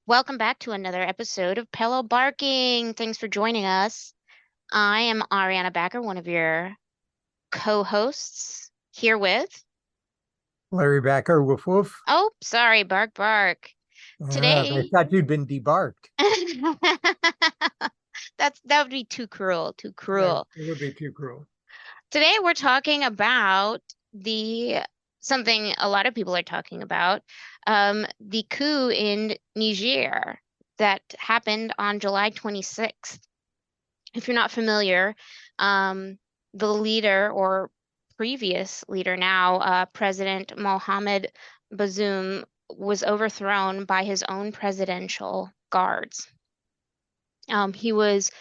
Welcome back to another episode of Pillow Barking. Thanks for joining us. I am Ariana Backer, one of your co-hosts, here with. Larry Backer, woof woof. Oh, sorry, Bark Bark. I Today, thought you'd been debarked. that would be too cruel, too That cruel. would be too cruel. Today we're talking about the something a lot of people are talking about, the coup in Niger that happened on July 26th. If you're not familiar, the leader or previous leader now, President Mohammed Bazoum, was overthrown by his own presidential guards. He was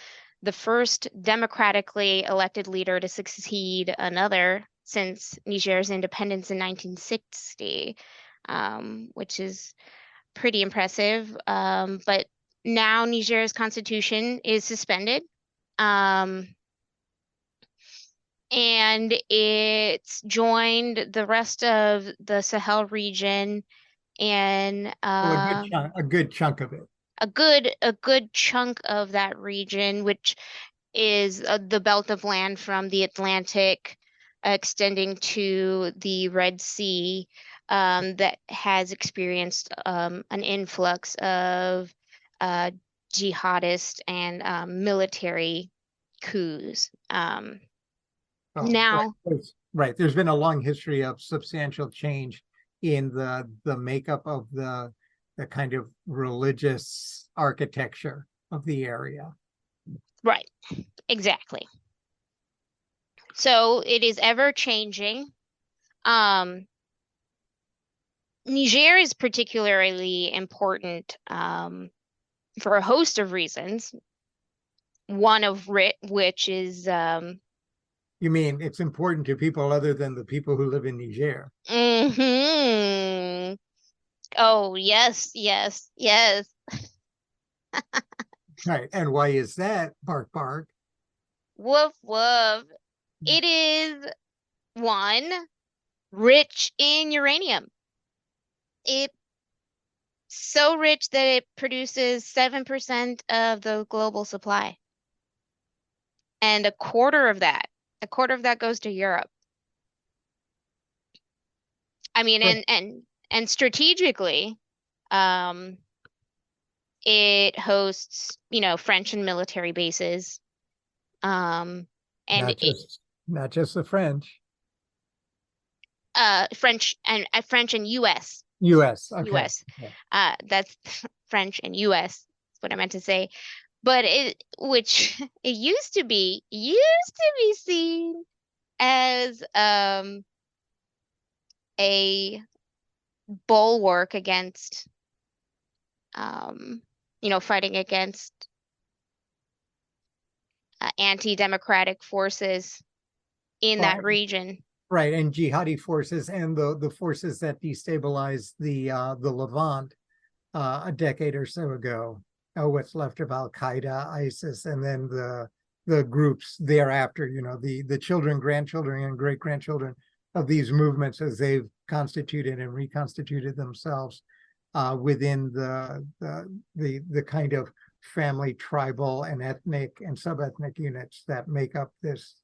the first democratically elected leader to succeed another since Niger's independence in 1960, which is pretty impressive. But now Niger's constitution is suspended. Um, and it's joined the rest of the Sahel region and Well, a good chunk of it. a good chunk of that region, which is the belt of land from the Atlantic extending to the Red Sea, that has experienced an influx of uh, jihadist and military coups. Oh, right. Now, Right. There's been a long history of substantial change in the makeup of the kind of religious architecture of the area. right, exactly. So it is ever changing. Um, Niger is particularly important for a host of reasons. One of which is You mean it's important to people other than the people who live in Niger? mhm. Oh, yes, yes, yes. Right. And why is that? Bark, bark. Woof, woof. It is one, rich in uranium. It's so rich that it produces 7% of the global supply. And a quarter of that goes to Europe. I mean, Right. and strategically, um, it hosts, French and military bases, um, and Not just not just the French. French and U.S. US. Okay. U.S. That's French and U.S. Is what I meant to say. But which it used to be seen as a bulwark against fighting against anti-democratic forces in that Well, region. right, and jihadi forces and the forces that destabilized the Levant a decade or so ago. What's left of Al Qaeda, ISIS, and then the groups thereafter. The children, grandchildren, and great grandchildren of these movements as they've constituted and reconstituted themselves within the kind of family, tribal, and ethnic and sub-ethnic units that make up this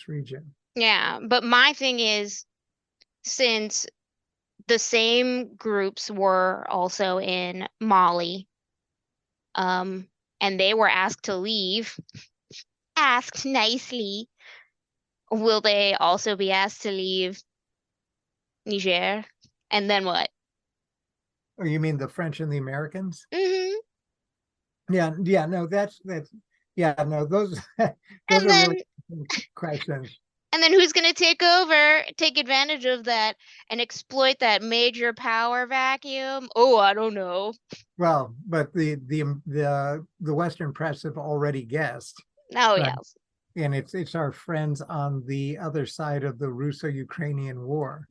region. Yeah, but my thing is, since the same groups were also in Mali, um, and they were asked to leave, asked nicely, will they also be asked to leave Niger? And then what? Or you mean the French and the Americans? Hmm. Yeah, yeah, no, yeah, no, those those And are really then questions. and then who's going to take over, take advantage of that and exploit that major power vacuum? Oh, I don't know. Well, but the Western press have already guessed, Oh, right? yes. And it's our friends on the other side of the Russo-Ukrainian war,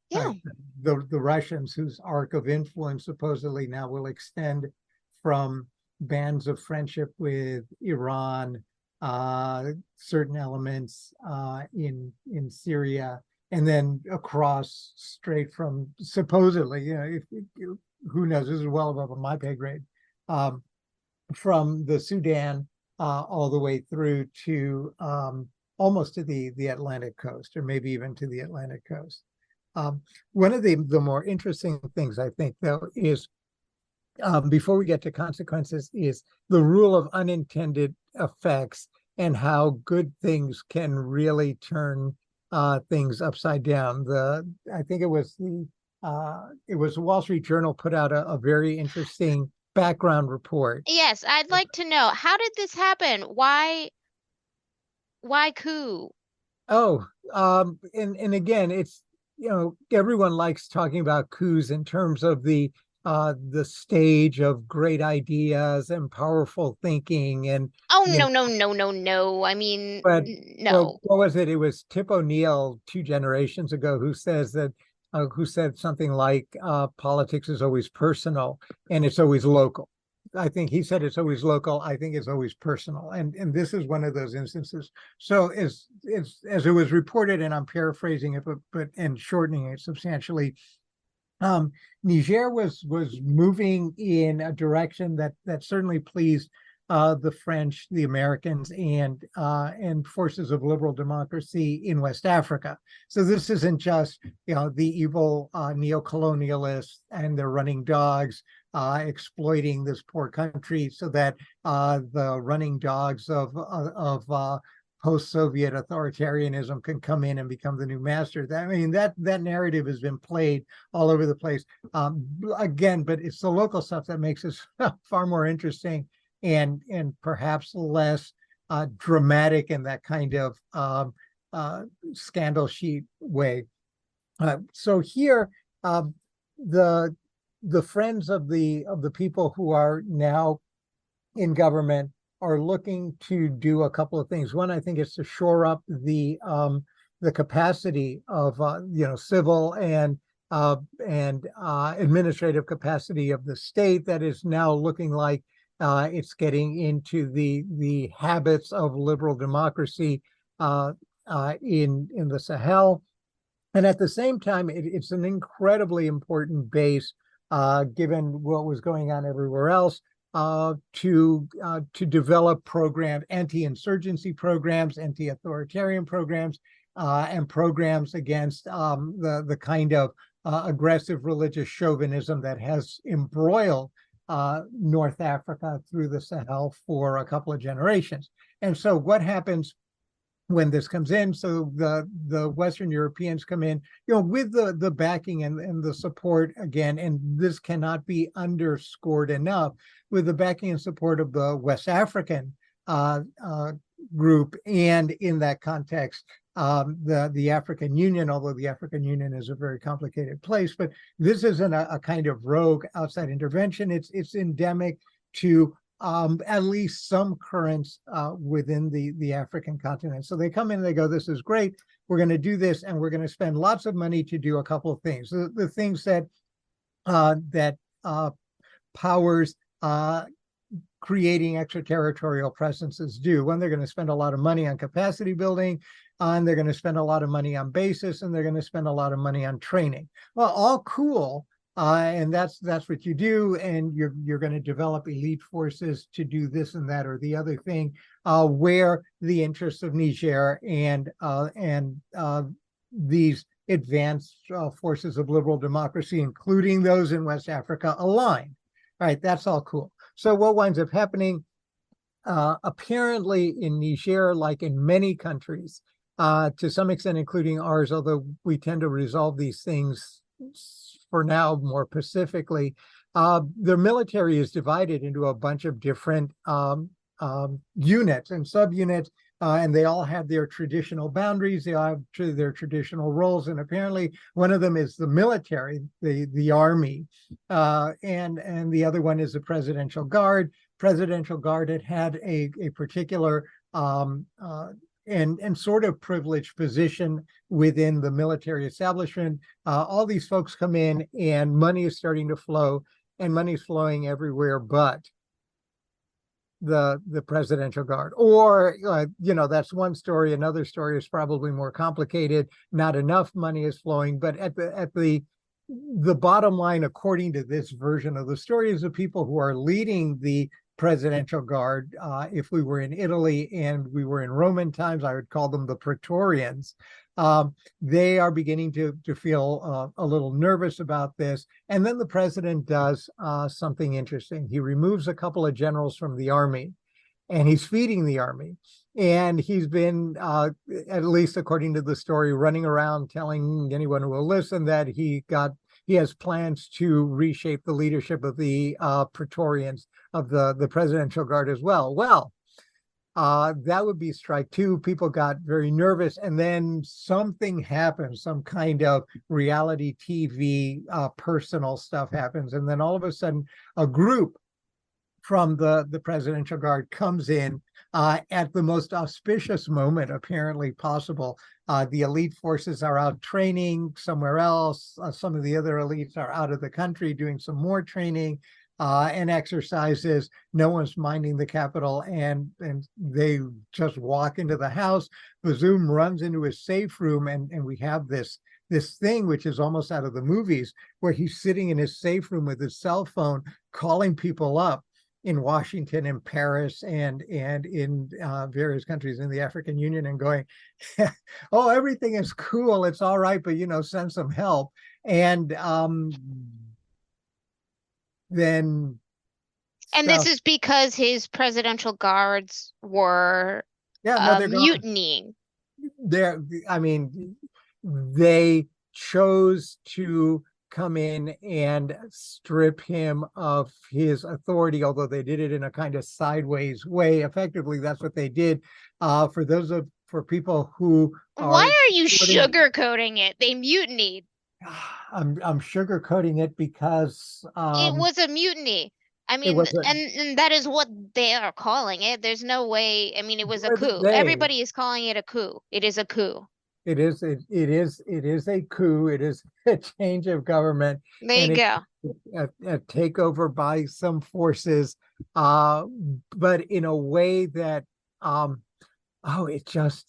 Yeah. right? The Russians, whose arc of influence supposedly now will extend from bands of friendship with Iran, certain elements in Syria, and then across straight from supposedly, if who knows? This is well above my pay grade. um, from the Sudan all the way through to almost to the Atlantic coast, or maybe even to the Atlantic coast. One of the more interesting things, I think, though, is before we get to consequences, is the rule of unintended effects and how good things can really turn things upside down. I think it was the Wall Street Journal put out a very interesting background report. Yes, I'd like to know, how did this happen? Why coup? Oh, and again, it's, everyone likes talking about coups in terms of the stage of great ideas and powerful thinking, and Oh, you know, no, no, no, no, no. I mean, but well, no. what was it? It was Tip O'Neill 2 generations ago who who said something like, politics is always personal and it's always local. I think he said it's always local. I think it's always personal, and this is one of those instances. So as it was reported, and I'm paraphrasing it, but and shortening it substantially, um, Niger was moving in a direction that certainly pleased the French, the Americans, and forces of liberal democracy in West Africa. So this isn't just, the evil neo-colonialists and their running dogs exploiting this poor country so that the running dogs of post-Soviet authoritarianism can come in and become the new master. I mean, that narrative has been played all over the place. Again, but it's the local stuff that makes this far more interesting and perhaps less dramatic in that kind of scandal sheet way. So here, the the friends of the people who are now in government are looking to do a couple of things. One, I think, is to shore up the capacity of civil and administrative capacity of the state that is now looking like it's getting into the habits of liberal democracy in the Sahel. And at the same time, it's an incredibly important base, given what was going on everywhere else, to develop anti-insurgency programs, anti-authoritarian programs, and programs against the kind of aggressive religious chauvinism that has embroiled North Africa through the Sahel for a couple of generations. And so what happens when this comes in? So the Western Europeans come in, with the backing and the support, again, and this cannot be underscored enough, with the backing and support of the West African group, and in that context, the African Union, although the African Union is a very complicated place, but this isn't a kind of rogue outside intervention. It's endemic to at least some currents within the African continent. So they come in and they go, this is great. We're going to do this, and we're going to spend lots of money to do a couple of things. The things that powers creating extraterritorial presences do. One, they're going to spend a lot of money on capacity building, and they're going to spend a lot of money on bases, and they're going to spend a lot of money on training. Well, all cool. And that's what you do, and you're going to develop elite forces to do this and that or the other thing, where the interests of Niger and these advanced forces of liberal democracy, including those in West Africa, align. All right, that's all cool. So what winds up happening, apparently in Niger, like in many countries, to some extent, including ours, although we tend to resolve these things for now more pacifically, the military is divided into a bunch of different units and subunits, and they all have their traditional boundaries. They all have their traditional roles, and apparently one of them is the military, the army, and the other one is the Presidential Guard. Presidential Guard had a particular and sort of privileged position within the military establishment. All these folks come in, and money is starting to flow, and money is flowing everywhere but the Presidential Guard. Or that's one story. Another story is probably more complicated. Not enough money is flowing, but at the the bottom line, according to this version of the story, is the people who are leading the presidential guard. If we were in Italy and we were in Roman times, I would call them the Praetorians. They are beginning to feel a little nervous about this. And then the president does something interesting. He removes a couple of generals from the army, and he's feeding the army. And he's been, at least according to the story, running around telling anyone who will listen that he has plans to reshape the leadership of the Praetorians, of the presidential guard as well. Well, that would be strike two. People got very nervous, and then something happens, some kind of reality TV personal stuff happens, and then all of a sudden a group from the presidential guard comes in at the most auspicious moment apparently possible. The elite forces are out training somewhere else. Some of the other elites are out of the country doing some more training and exercises. No one's minding the Capitol, and they just walk into the house. Bazoum runs into his safe room, and we have this thing which is almost out of the movies, where he's sitting in his safe room with his cell phone, calling people up in Washington and Paris and in various countries in the African Union, and going, oh, everything is cool, it's all right, but send some help. And then And this stuff. is because his presidential guards were Yeah, no, they're gone. mutinying. I mean, they chose to come in and strip him of his authority, although they did it in a kind of sideways way. Effectively, that's what they did. For people who Why are are you sugarcoating it? They mutinied. I'm sugarcoating it because It was a mutiny. I it mean, was a and that is what they are calling it. There's no way. I mean, it was a coup. they. Everybody is calling it a coup. It is a coup. It is a coup. It is a change of government, There you and it's go. a takeover by some forces, uh, but in a way that it just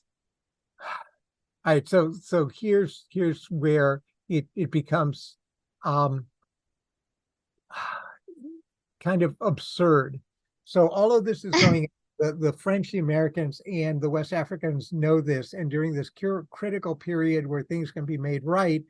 all right. So here's where it becomes um kind of absurd. So all of this is going. The French, the Americans, and the West Africans know this, and during this critical period where things can be made right,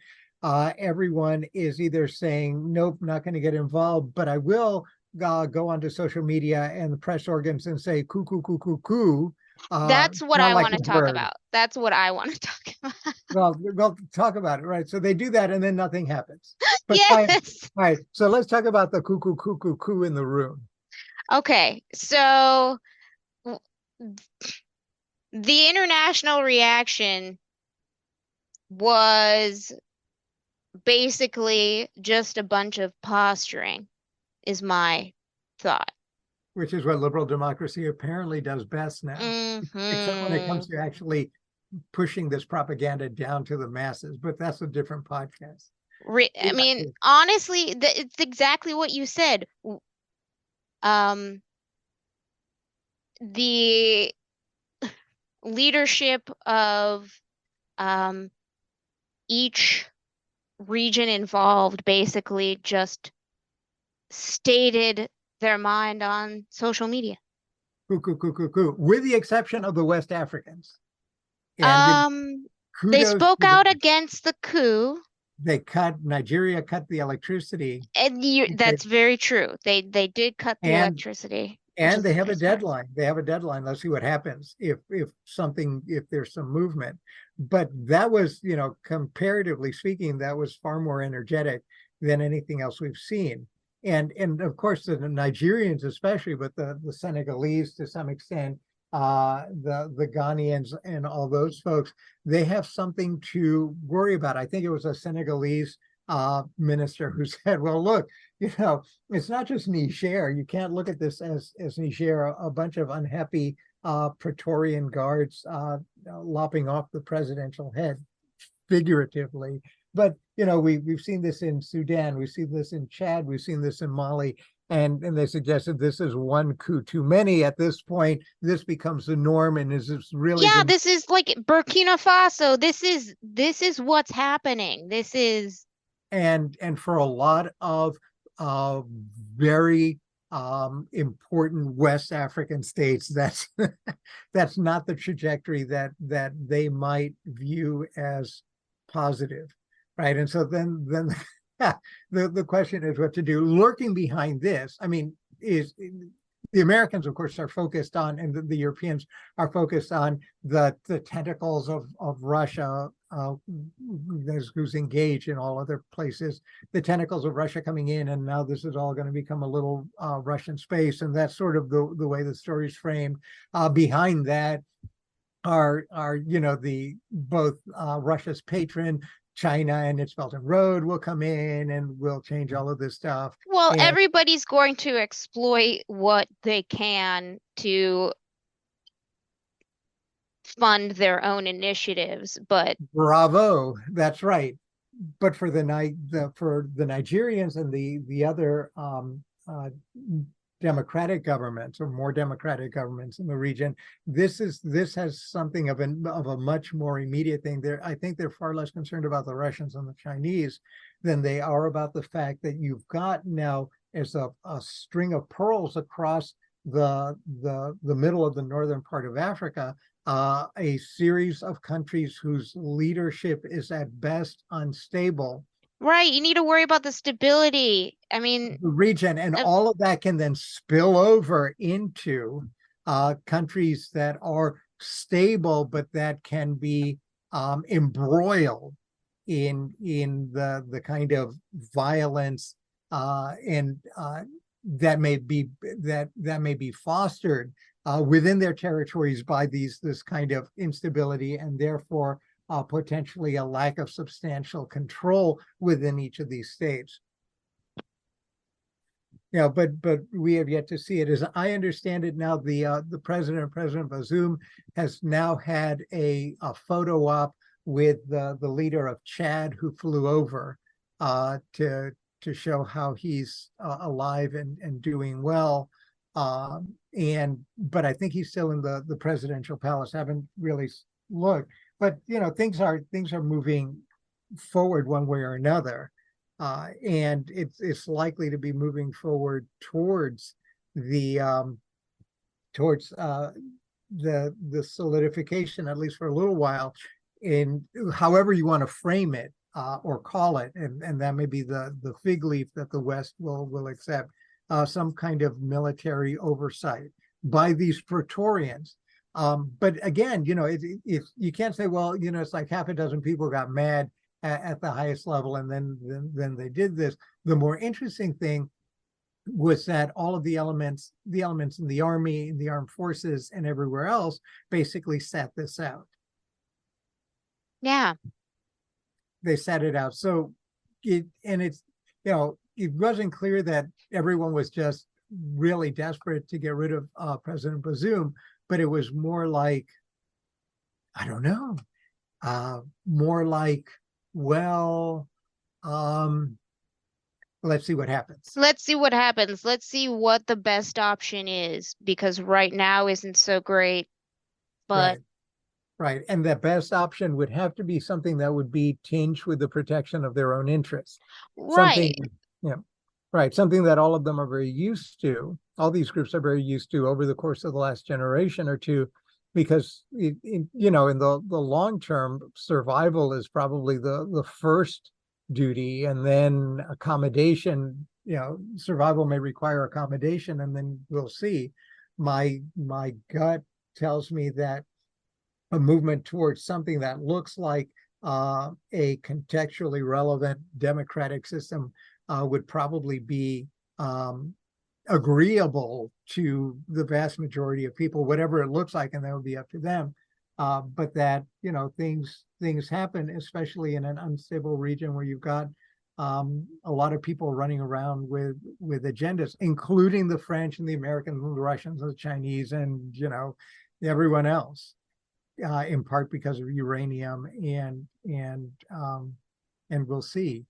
everyone is either saying, nope, not going to get involved, but I will go onto social media and the press organs and say, coup, coup, coup, coup, coup. That's what Not I like want to a talk bird. about. That's what I want to talk about. Well, talk about it, right? So they do that, and then nothing happens. But fine. Yes. All right, so let's talk about the coup, coup, coup, coup, coup in the room. Okay. So the international reaction was basically just a bunch of posturing, is my thought. Which is what liberal democracy apparently does best now, except when it Hmm comes to actually pushing this propaganda down to the masses. But that's a different podcast. I mean, honestly, it's exactly what you said. Um, the leadership of um, each region involved basically just stated their mind on social media. Coup, coup, coup, coup, coup, with the exception of the West Africans. And Um, they kudos spoke to out them. against the coup, Nigeria cut the electricity, and because, that's very true. They did cut the and electricity, which and is they the have a best part. deadline. They have a deadline. Let's see what happens if there's some movement. But that was, comparatively speaking, that was far more energetic than anything else we've seen. And of course the Nigerians especially, but the Senegalese to some extent, the Ghanaians and all those folks, they have something to worry about. I think it was a Senegalese minister who said, well, look, it's not just Niger. You can't look at this as Niger, a bunch of unhappy Praetorian guards lopping off the presidential head, figuratively. But we've seen this in Sudan, we've seen this in Chad, we've seen this in Mali, and they suggested this is one coup too many. At this point, this becomes the norm, and is this really Yeah, the this is like Burkina Faso. This is what's happening. This is and for a lot of very important West African states, that's that's not the trajectory that they might view as positive, right? And so then the question is what to do. Lurking behind this, I mean, is the Americans, of course, are focused on, and the Europeans are focused on the tentacles of Russia, who's engaged in all other places, the tentacles of Russia coming in, and now this is all going to become a little Russian space, and that's sort of the way the story's framed. Behind that are the both Russia's patron, China and its Belt and Road will come in and will change all of this stuff. Well, And everybody's going to exploit what they can to fund their own initiatives, but bravo, that's right. But for for the Nigerians and the other democratic governments, or more democratic governments in the region, this has something of a much more immediate thing. I think they're far less concerned about the Russians and the Chinese than they are about the fact that you've got now as a string of pearls across the middle of the northern part of Africa, a series of countries whose leadership is at best unstable. right, you need to worry about the stability. I mean, The region, and all of that can then spill over into countries that are stable, but that can be embroiled in the kind of violence and that may be fostered within their territories by this kind of instability, and therefore potentially a lack of substantial control within each of these states. Yeah, but we have yet to see it. As I understand it now, the President Bazoum, has now had a photo op with the leader of Chad, who flew over to show how he's alive and doing well. But I think he's still in the presidential palace. Haven't really looked, but things are moving forward one way or another. And it's likely to be moving forward towards the solidification, at least for a little while, in however you want to frame it or call it, and that may be the fig leaf that the West will accept, some kind of military oversight by these Praetorians. But again, if you can't say, well, it's like half a dozen people got mad at the highest level, and then they did this. The more interesting thing was that all of the elements in the army, in the armed forces, and everywhere else basically sat this out. yeah. They sat it out. So it wasn't clear that everyone was just really desperate to get rid of President Bazoum, but it was more like, I don't know, more like, well, let's see what happens. Let's see what happens. Let's see what the best option is, because right now isn't so great. But Right. And the best option would have to be something that would be tinged with the protection of their own interests. right. Something that all of them are very used to. All these groups are very used to over the course of the last generation or two, because in the long term, survival is probably the first duty, and then accommodation. Survival may require accommodation, and then we'll see. My gut tells me that a movement towards something that looks like a contextually relevant democratic system would probably be agreeable to the vast majority of people, whatever it looks like, and that would be up to them. But that things happen, especially in an unstable region where you've got a lot of people running around with agendas, including the French and the Americans and the Russians and the Chinese and everyone else. In part because of uranium, and we'll see.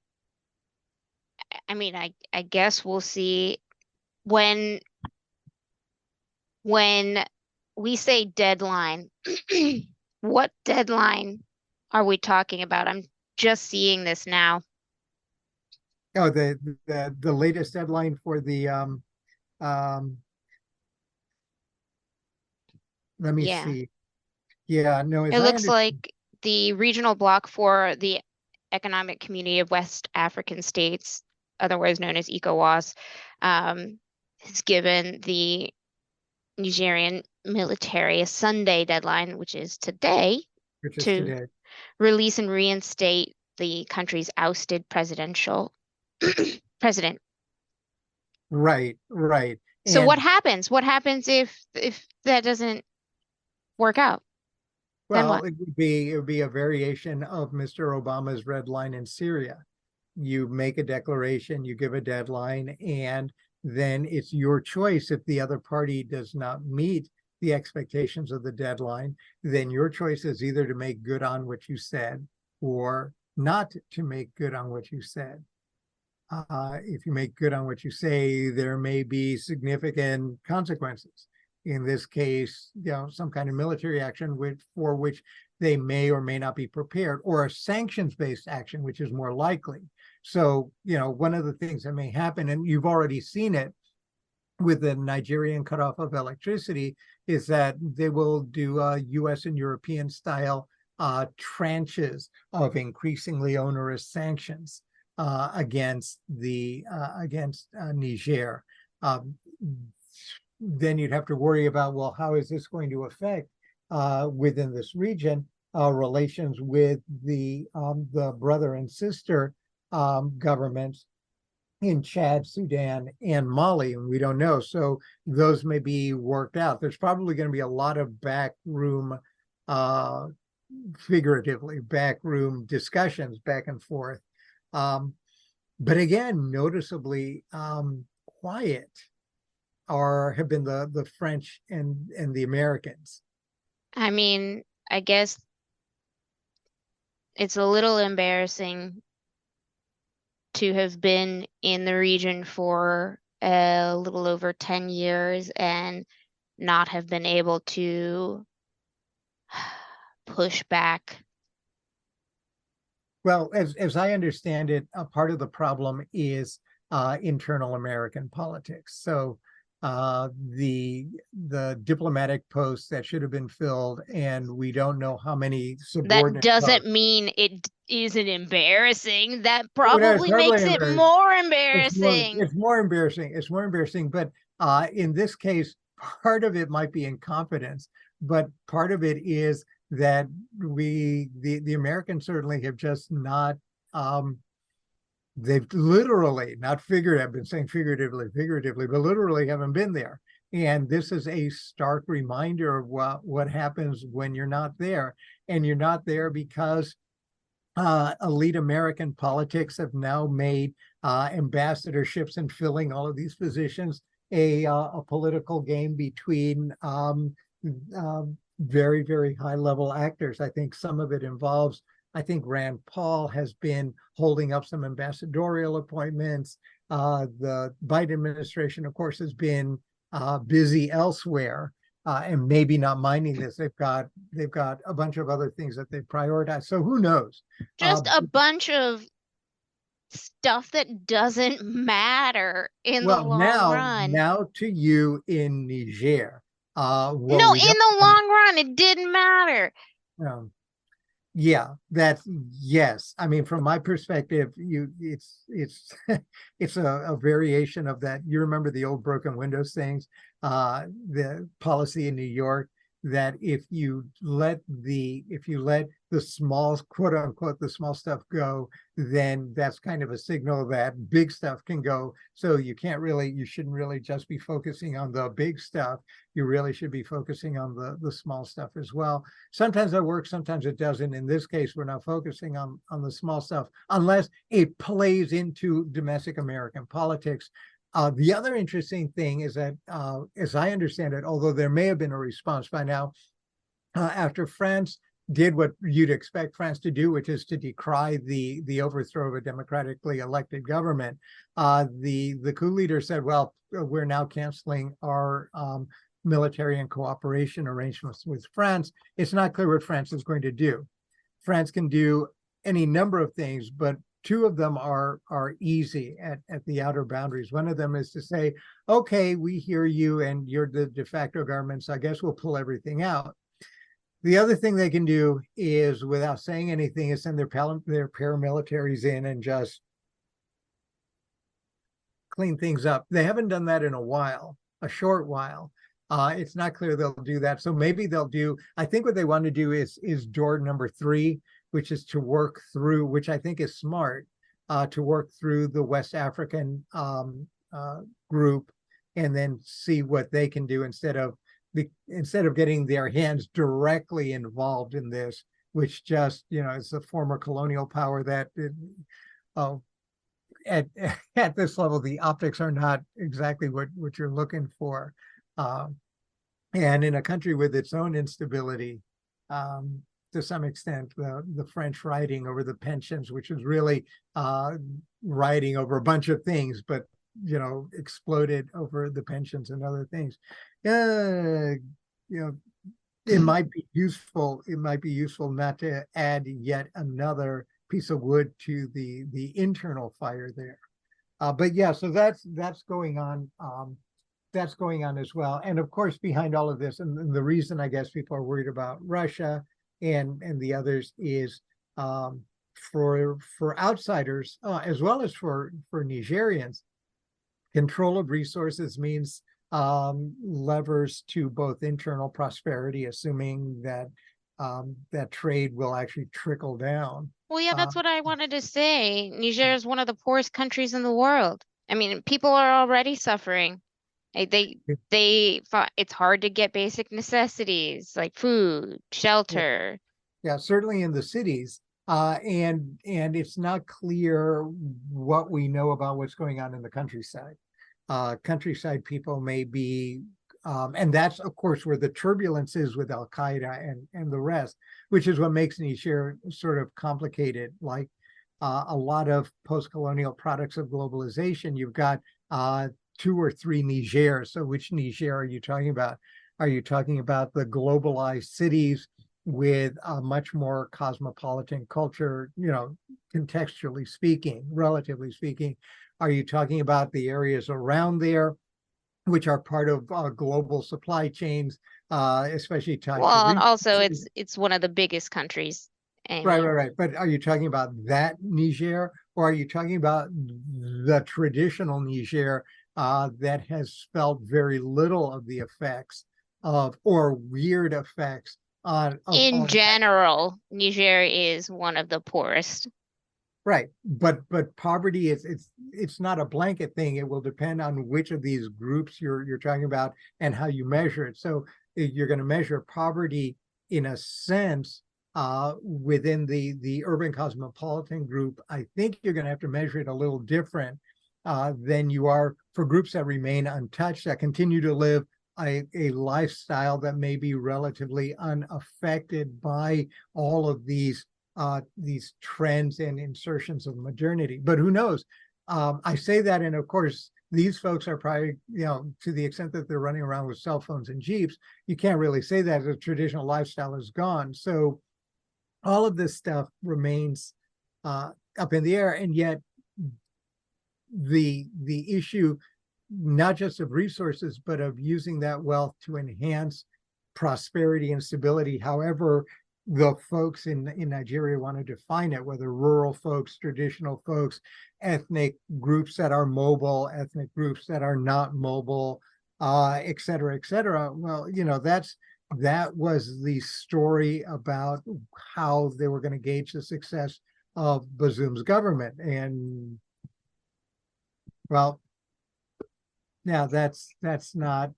I mean, I guess we'll see when we say deadline. What deadline are we talking about? I'm just seeing this now. Oh, the latest deadline for the um let me Yeah. see. Yeah, no, It as I looks understand, like the regional bloc for the Economic Community of West African States, otherwise known as ECOWAS, has given the Nigerian military a Sunday deadline, which is today, which is to today. release and reinstate the country's ousted presidential president. Right, right. So what And happens? What happens if that doesn't work out? Then well, what? it would be a variation of Mr. Obama's red line in Syria. You make a declaration, you give a deadline, and then it's your choice. If the other party does not meet the expectations of the deadline, then your choice is either to make good on what you said or not to make good on what you said. If you make good on what you say, there may be significant consequences. In this case, some kind of military action for which they may or may not be prepared, or a sanctions-based action, which is more likely. So, one of the things that may happen, and you've already seen it with the Nigerian cutoff of electricity, is that they will do US and European style tranches of increasingly onerous sanctions against Niger. Um, then you'd have to worry about, well, how is this going to affect within this region relations with the brother and sister governments in Chad, Sudan, and Mali, and we don't know. So those may be worked out. There's probably going to be a lot of backroom, uh, figuratively, backroom discussions back and forth. Um, but again, noticeably quiet have been the French and the Americans. I mean, I guess it's a little embarrassing to have been in the region for a little over 10 years and not have been able to push back. Well, as I understand it, a part of the problem is internal American politics. So the diplomatic posts that should have been filled, and we don't know how many That subordinate doesn't posts. mean it isn't embarrassing. That Oh, no, it's probably hardly makes it embarrassing. more It's more embarrassing. it's more embarrassing. It's more embarrassing. But in this case, part of it might be incompetence, but part of it is that the Americans certainly have just not they've literally, not figuratively, I've been saying figuratively, but literally haven't been there. And this is a stark reminder of what happens when you're not there. And you're not there because elite American politics have now made ambassadorships and filling all of these positions a political game between very, very high level actors. I think some of it involves, I think Rand Paul has been holding up some ambassadorial appointments. The Biden administration, of course, has been busy elsewhere. And maybe not minding this. They've got a bunch of other things that they prioritize. So who knows? Uh, Just a bunch of stuff that doesn't matter in the well, long run. now to you in Niger, what No, we in don't the long run, it didn't matter. know. Yeah, that's yes. I mean, from my perspective, it's it's a variation of that. You remember the old broken windows things, the policy in New York that if you let the small, quote unquote, the small stuff go, then that's kind of a signal that big stuff can go. So you shouldn't really just be focusing on the big stuff. You really should be focusing on the small stuff as well. Sometimes that works, sometimes it doesn't. In this case, we're not focusing on the small stuff unless it plays into domestic American politics. The other interesting thing is that, as I understand it, although there may have been a response by now, after France did what you'd expect France to do, which is to decry the overthrow of a democratically elected government, the coup leader said, "Well, we're now canceling our military and cooperation arrangements with France." It's not clear what France is going to do. France can do any number of things, but two of them are easy at the outer boundaries. One of them is to say, okay, we hear you and you're the de facto government, so I guess we'll pull everything out. The other thing they can do is, without saying anything, is send their paramilitaries in and just clean things up. They haven't done that in a while, a short while. It's not clear they'll do that. So maybe they'll do, I think what they want to do is door number 3, which is to work through, which I think is smart, to work through the West African group and then see what they can do instead of getting their hands directly involved in this, which just, it's a former colonial power that at this level, the optics are not exactly what you're looking for. And in a country with its own instability, to some extent, the French riding over the pensions, which was really riding over a bunch of things, but exploded over the pensions and other things. It might be useful. It might be useful not to add yet another piece of wood to the internal fire there. But yeah, so that's going on. That's going on as well. And of course, behind all of this, and the reason I guess people are worried about Russia and the others is for outsiders as well as for Nigerians, control of resources means levers to both internal prosperity, assuming that that trade will actually trickle down. Well, yeah, that's what I wanted to say. Niger is one of the poorest countries in the world. I mean, people are already suffering. It's hard to get basic necessities like food, shelter. Yeah, certainly in the cities. And it's not clear what we know about what's going on in the countryside. Countryside people may be, and that's of course where the turbulence is with Al Qaeda and the rest, which is what makes Niger sort of complicated. Like a lot of post-colonial products of globalization, you've got 2 or 3 Niger. So which Niger are you talking about? Are you talking about the globalized cities with a much more cosmopolitan culture, contextually speaking, relatively speaking? Are you talking about the areas around there, which are part of global supply chains, especially tied to Well, and also resources? it's one of the biggest countries. I Right, mean, right, right. But are you talking about that Niger, or are you talking about the traditional Niger that has felt very little of the effects of, or weird effects of in all that? general, Niger is one of the poorest. Right, but poverty is it's not a blanket thing. It will depend on which of these groups you're talking about and how you measure it. So you're going to measure poverty in a sense within the urban cosmopolitan group. I think you're going to have to measure it a little different than you are for groups that remain untouched, that continue to live a lifestyle that may be relatively unaffected by all of these trends and insertions of modernity. But who knows? I say that, and of course, these folks are probably, to the extent that they're running around with cell phones and Jeeps, you can't really say that the traditional lifestyle is gone. So all of this stuff remains up in the air, and yet the issue, not just of resources, but of using that wealth to enhance prosperity and stability, however the folks in Nigeria want to define it, whether rural folks, traditional folks, ethnic groups that are mobile, ethnic groups that are not mobile, et cetera, et cetera. Well, that was the story about how they were going to gauge the success of Bazoum's government. And well, now that's not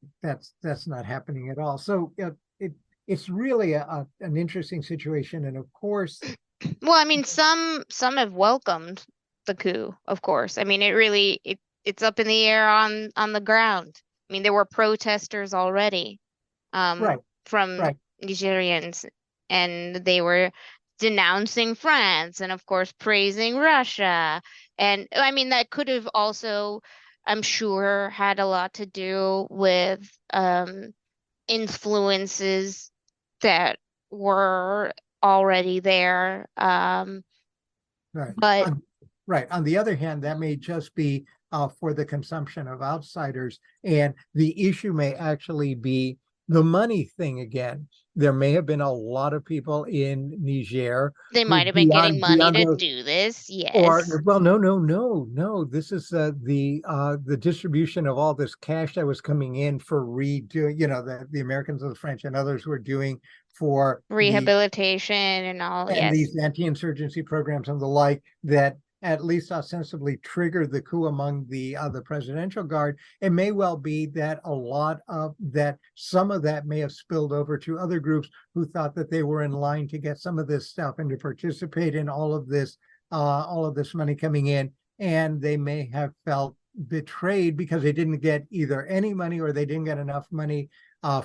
happening at all. So it's really an interesting situation. And of course, Well, I mean, some have welcomed the coup, of course. I mean, it's up in the air on the ground. I mean, there were protesters already right, from right, Nigerians, and they were denouncing France and, of course, praising Russia. And I mean, that could have also, I'm sure, had a lot to do with influences that were already there. right. But Right. On the other hand, that may just be for the consumption of outsiders. And the issue may actually be the money thing again. There may have been a lot of people in Niger They who might have been getting money beyond to those, do this. or Yes. well, no. This is the distribution of all this cash that was coming in for redoing, the Americans and the French and others were doing for Rehabilitation and all. and Yes. these anti-insurgency programs and the like that at least ostensibly triggered the coup among the presidential guard. It may well be that some of that may have spilled over to other groups who thought that they were in line to get some of this stuff and to participate in all of this money coming in, and they may have felt betrayed because they didn't get either any money or they didn't get enough money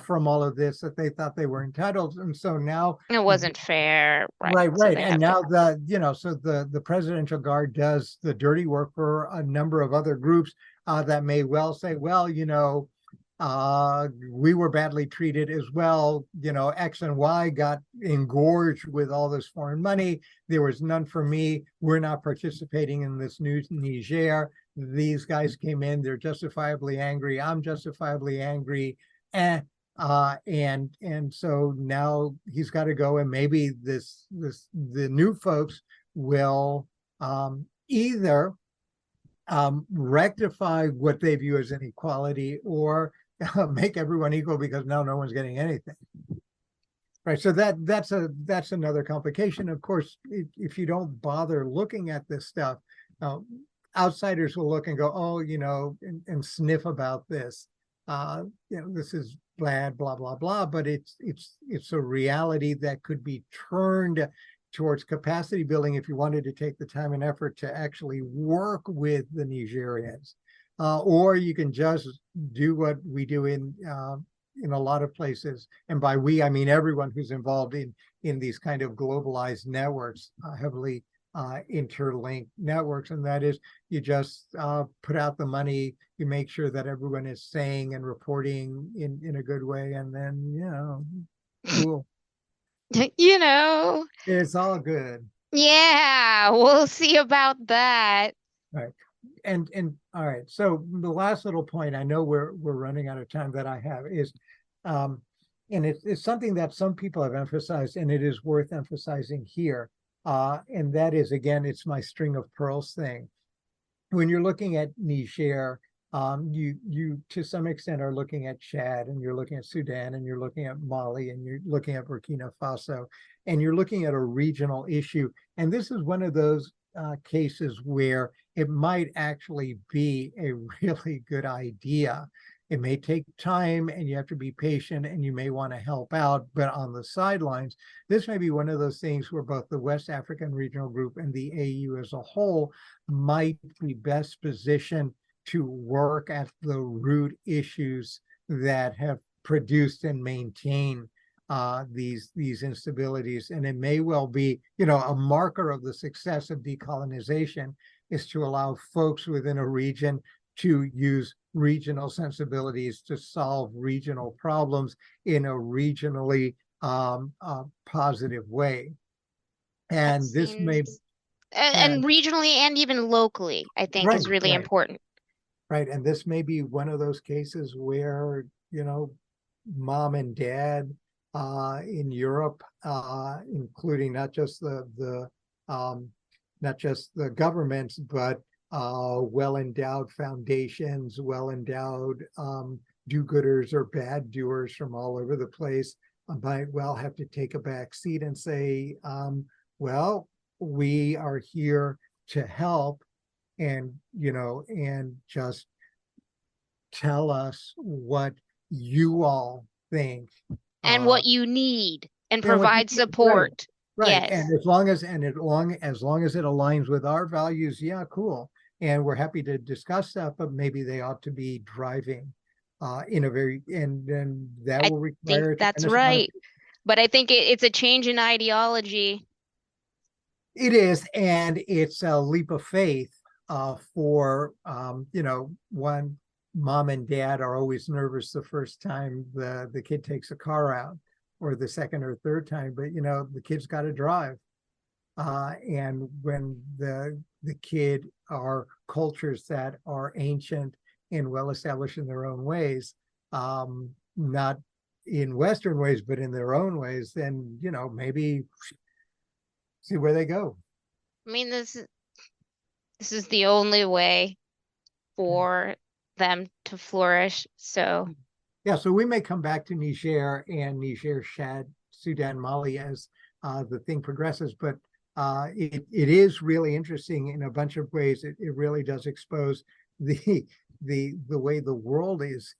from all of this that they thought they were entitled. And so now, It wasn't fair. Right. right, So right. they And have to. now so the presidential guard does the dirty work for a number of other groups that may well say, well, we were badly treated as well. X and Y got engorged with all this foreign money. There was none for me. We're not participating in this new Niger. These guys came in. They're justifiably angry. I'm justifiably angry. And so now he's got to go, and maybe the new folks will either rectify what they view as inequality or make everyone equal because now no one's getting anything. Right. So that's another complication. Of course, if you don't bother looking at this stuff, outsiders will look and go, oh, and sniff about this. This is bad, blah, blah, blah. But it's a reality that could be turned towards capacity building if you wanted to take the time and effort to actually work with the Nigerians. Or you can just do what we do in a lot of places. And by we, I mean everyone who's involved in these kind of globalized networks, heavily interlinked networks. And that is, you just put out the money, you make sure that everyone is saying and reporting in a good way. And then, cool. It's all good. Yeah, we'll see about that. Right. And all right. So the last little point, I know we're running out of time, that I have is, and it's something that some people have emphasized, and it is worth emphasizing here. And that is, again, it's my string of pearls thing. When you're looking at Niger, you to some extent are looking at Chad, and you're looking at Sudan, and you're looking at Mali, and you're looking at Burkina Faso, and you're looking at a regional issue. And this is one of those cases where it might actually be a really good idea. It may take time and you have to be patient and you may want to help out, but on the sidelines, this may be one of those things where both the West African Regional Group and the AU as a whole might be best positioned to work at the root issues that have produced and maintained these instabilities. And it may well be, a marker of the success of decolonization is to allow folks within a region to use regional sensibilities to solve regional problems in a regionally positive way. And this may and regionally and even locally, I think, is really important. Right. And this may be one of those cases where, mom and dad in Europe, including not just the governments, but well-endowed foundations, well-endowed do-gooders or bad doers from all over the place, might well have to take a back seat and say, well, we are here to help, and and just tell us what you all think and what you need, and provide support. Right. Yes. And as long as it aligns with our values, yeah, cool. And we're happy to discuss stuff, but maybe they ought to be driving in a very, and then that will require. I think that's right. But I think it's a change in ideology. It is, and it's a leap of faith for one, mom and dad are always nervous the first time the kid takes a car out, or the second or third time, but the kid's got to drive. and when the kid are cultures that are ancient and well established in their own ways, not in Western ways, but in their own ways, then maybe see where they go. I mean, this is the only way for them to flourish. So, Yeah, so we may come back to Niger and Niger, Chad, Sudan, Mali as the thing progresses, but it is really interesting in a bunch of ways. It really does expose the the way the world is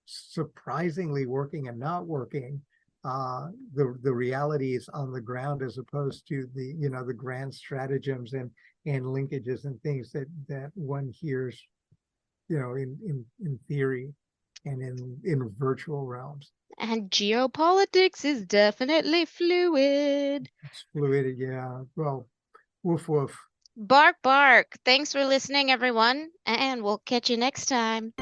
surprisingly working and not working. The realities on the ground as opposed to the grand stratagems and linkages and things that one hears in theory and in virtual realms. and geopolitics is definitely fluid. It's fluid, yeah. Well, woof woof. Bark, bark. Thanks for listening, everyone, and we'll catch you next time.